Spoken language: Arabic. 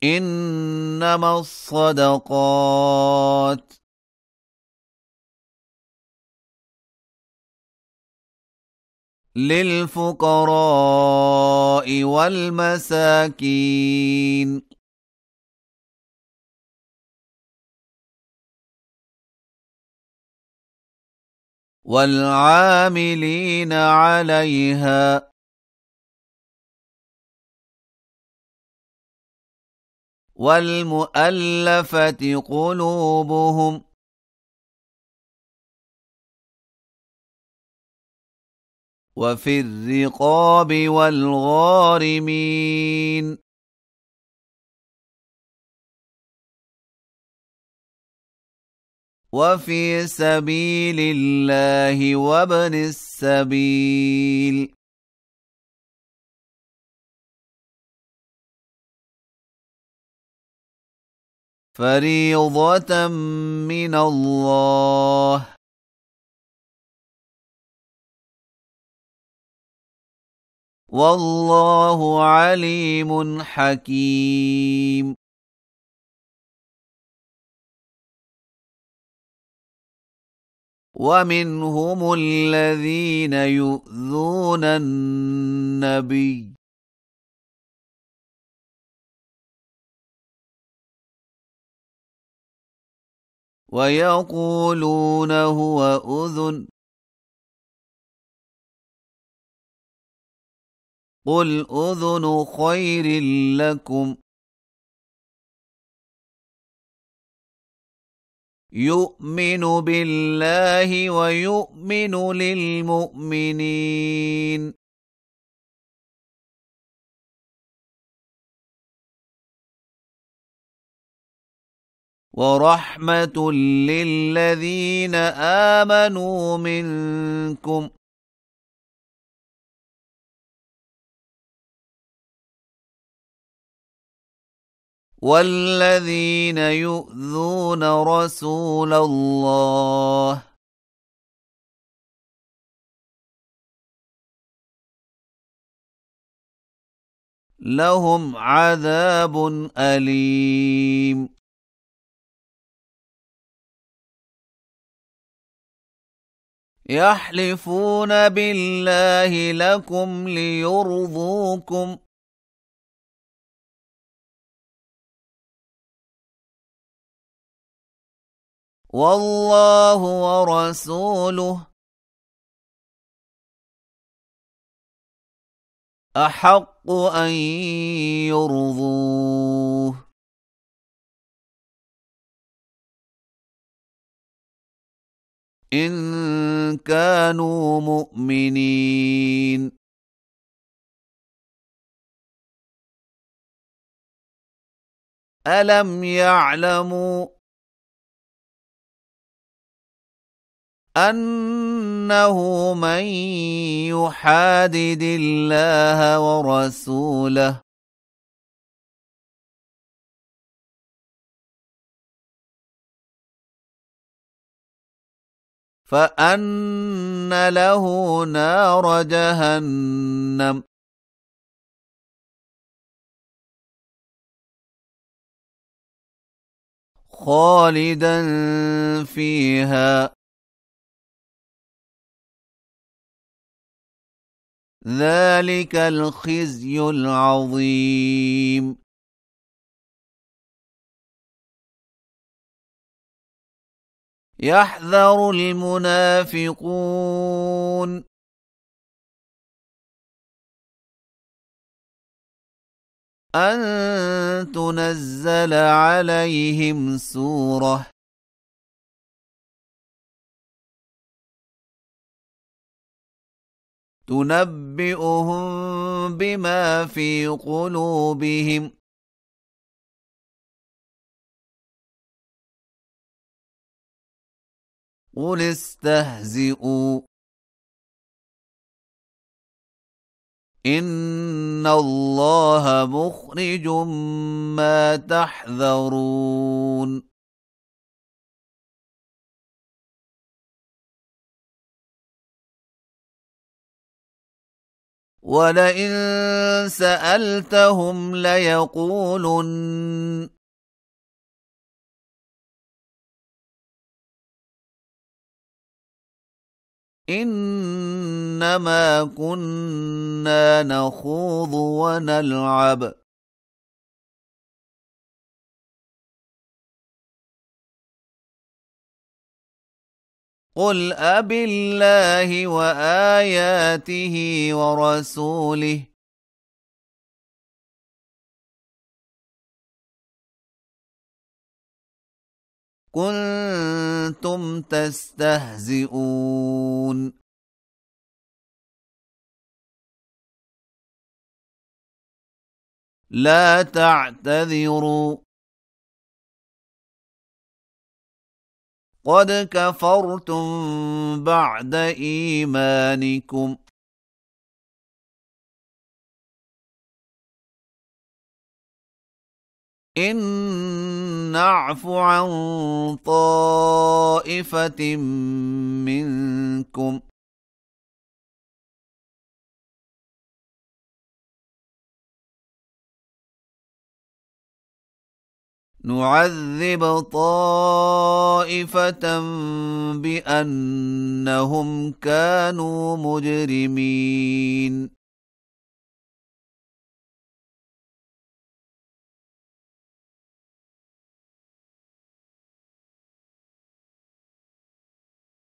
إنما الصدقات للفقراء والمساكين والعاملين عليها والمؤلفة قلوبهم وفي الرقاب والغارمين وفي سبيل الله وابن السبيل فريضة من الله والله عليم حكيم ومنهم الذين يؤذون النبي ويقولون هو أذن قل أذن خير لكم يؤمن بالله ويؤمن للمؤمنين ورحمة للذين آمنوا منكم والذين يؤذون رسول الله لهم عذاب أليم يحلفون بالله لكم ليرضوكم والله ورسوله أحق أن يرضوه إن كانوا مؤمنين ألم يعلموا أنه من يحادد الله ورسوله فأن له نار جهنم خالدا فيها ذلك الخزي العظيم يحذر المنافقون أن تنزل عليهم سورة تنبئهم بما في قلوبهم قل استهزئوا إن الله مخرج ما تحذرون ولئن سألتهم ليقولن إنما كنا نخوض ونلعب. قل أبالله وآياته ورسوله كنتم تستهزئون. لا تعتذروا قد كفرتم بعد إيمانكم إن نعف عن طائفة منكم نعذب طائفة بأنهم كانوا مجرمين.